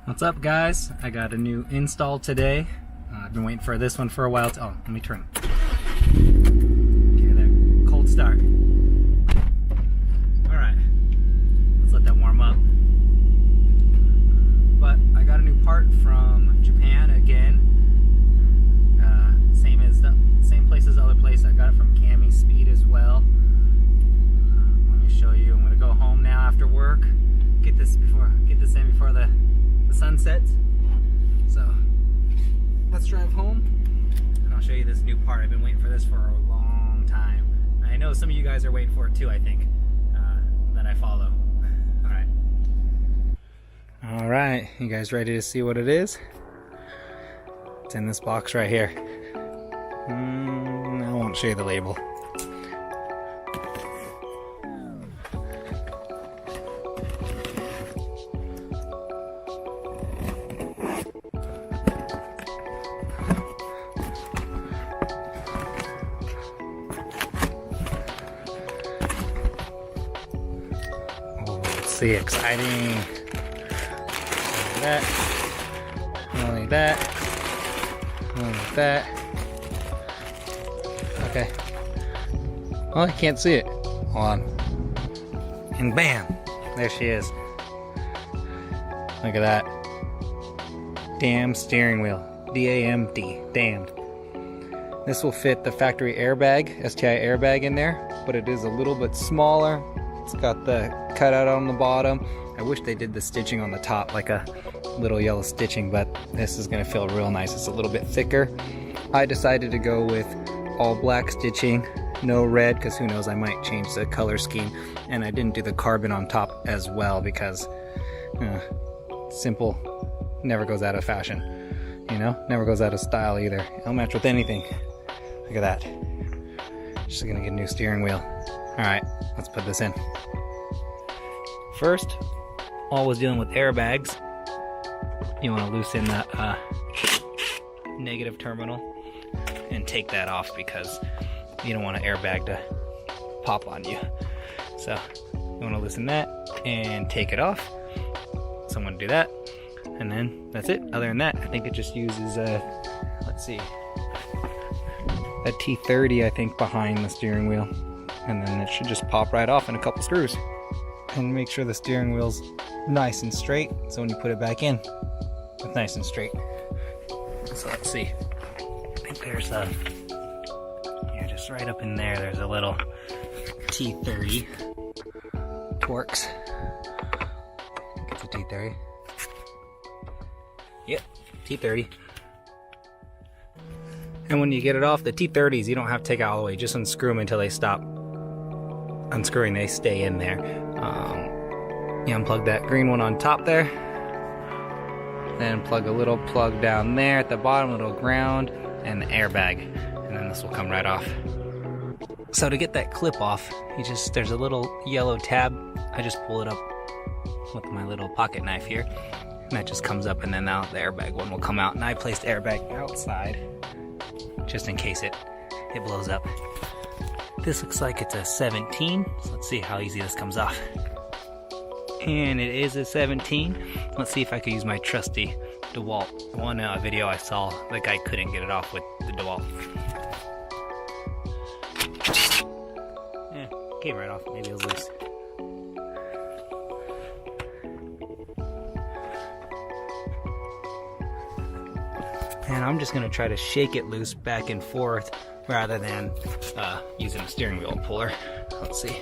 What's up, guys? I got a new install today. I've been waiting for this one for a while. Oh, let me turn. Okay, that cold start. All right, let's let that warm up. But I got a new part from Japan again. Same place as the other place. I got it from Cami Speed as well. Let me show you. I'm gonna go home now after work. Get this in before the sun sets. So let's drive home and I'll show you this new part. I've been waiting for this for a long time. I know some of you guys are waiting for it too, I think, that I follow. All right, you guys ready to see what it is? It's in this box right here. I won't show you the label. See, exciting. That, only that, only that. Okay. Oh, I can't see it. Hold on. And bam, there she is. Look at that. Damn steering wheel. DAMD. Damned. This will fit the factory airbag, STI airbag in there, but it is a little bit smaller. It's got the cutout on the bottom. I wish they did the stitching on the top, like a little yellow stitching, but this is gonna feel real nice. It's a little bit thicker. I decided to go with all black stitching, no red, because who knows, I might change the color scheme. And I didn't do the carbon on top as well because simple never goes out of fashion, you know, never goes out of style either. It'll match with anything. Look at that. Just gonna get a new steering wheel. All right, let's put this in. First, always dealing with airbags, you want to loosen the negative terminal and take that off because you don't want an airbag to pop on you. So you want to loosen that and take it off. So I'm going to do that, and then that's it. Other than that, I think it just uses let's see, a T30 I think behind the steering wheel, and then it should just pop right off in a couple screws. And make sure the steering wheel's nice and straight, so when you put it back in, it's nice and straight. So let's see. I think there's a, yeah, just right up in there, there's a little T30 Torx. It's a T30. Yep, T30. And when you get it off, the T30s, you don't have to take it all the way. Just unscrew them until they stop unscrewing. They stay in there. You unplug that green one on top there, then plug a little plug down there at the bottom, little ground, and the airbag, and then this will come right off. So to get that clip off, there's a little yellow tab. I just pull it up with my little pocket knife here, and that just comes up, and then now the airbag one will come out. And I placed the airbag outside just in case it blows up. This looks like it's a 17, so let's see how easy this comes off. And it is a 17. Let's see if I could use my trusty DeWalt. One video I saw, the guy couldn't get it off with the DeWalt. Yeah, came right off. Maybe it was loose. And I'm just gonna try to shake it loose back and forth rather than using a steering wheel puller. Let's see.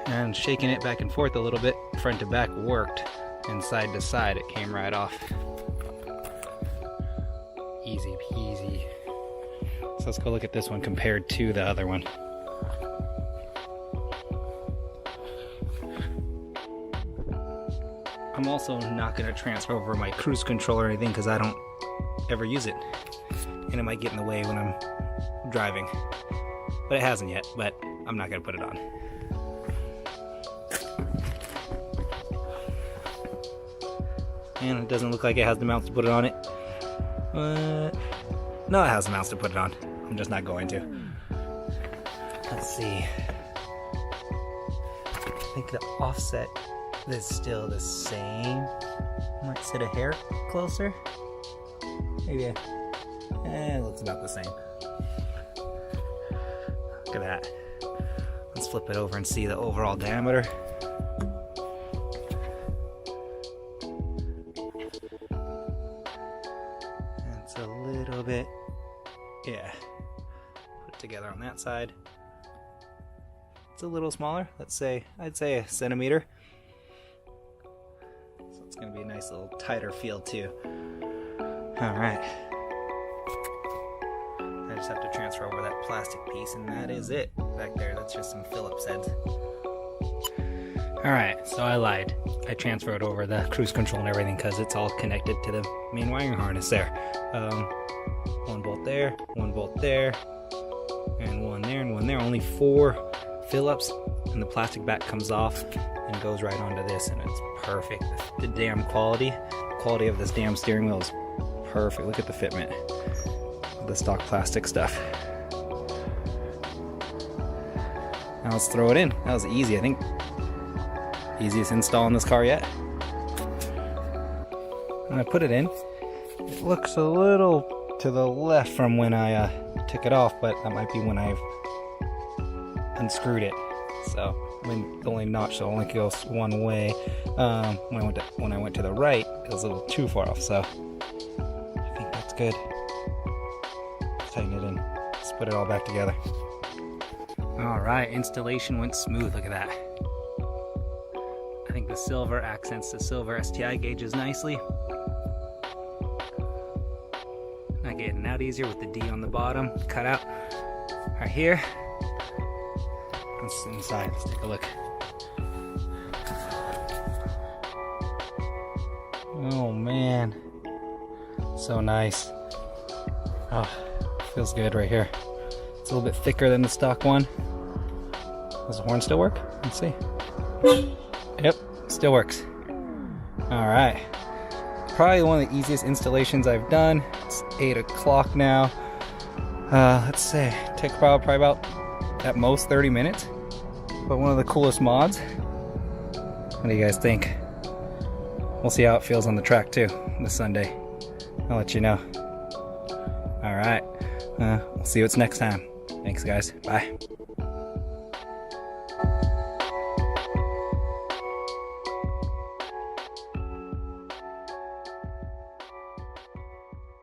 And shaking it back and forth a little bit, front to back worked, and side to side it came right off. Easy peasy. So let's go look at this one compared to the other one. I'm also not going to transfer over my cruise control or anything because I don't ever use it, and it might get in the way when I'm driving. But it hasn't yet, but I'm not going to put it on. And it doesn't look like it has the mounts to put it on it. No, it has the mounts to put it on. I'm just not going to. Let's see. I think the offset This is still the same. Might sit a hair closer. Maybe. It looks about the same. Look at that. Let's flip it over and see the overall diameter. It's a little bit, yeah. Put it together on that side. It's a little smaller. Let's say, I'd say a centimeter. So it's gonna be a nice little tighter feel too. All right. I just have to transfer over that plastic piece, and that is it. Back there, that's just some Phillips heads. Alright, so I lied. I transferred over the cruise control and everything because it's all connected to the main wiring harness there. One bolt there, and one there, and one there. Only 4 Phillips, and the plastic back comes off and goes right onto this, and it's perfect. The damn quality of this damn steering wheel is perfect. Look at the fitment. The stock plastic stuff. Now let's throw it in. That was easy, I think. Easiest install in this car yet. When I put it in, it looks a little to the left from when I took it off, but that might be when I've unscrewed it. So, I mean, the only notch, so it only goes one way. When I went to the right, it was a little too far off, so I think that's good. Tighten it in. Let's put it all back together. Alright, installation went smooth. Look at that. I think the silver accents the silver STI gauges nicely. Not getting out easier with the D on the bottom. Cut out right here. Let's inside. Let's take a look. Oh man. So nice. Oh. Feels good right here. It's a little bit thicker than the stock one. Does the horn still work? Let's see. Yep, still works. Alright. Probably one of the easiest installations I've done. It's 8 o'clock now. Let's say, take probably about, at most, 30 minutes. But one of the coolest mods. What do you guys think? We'll see how it feels on the track too, this Sunday. I'll let you know. Alright. We'll see what's next time. Thanks, guys. Bye.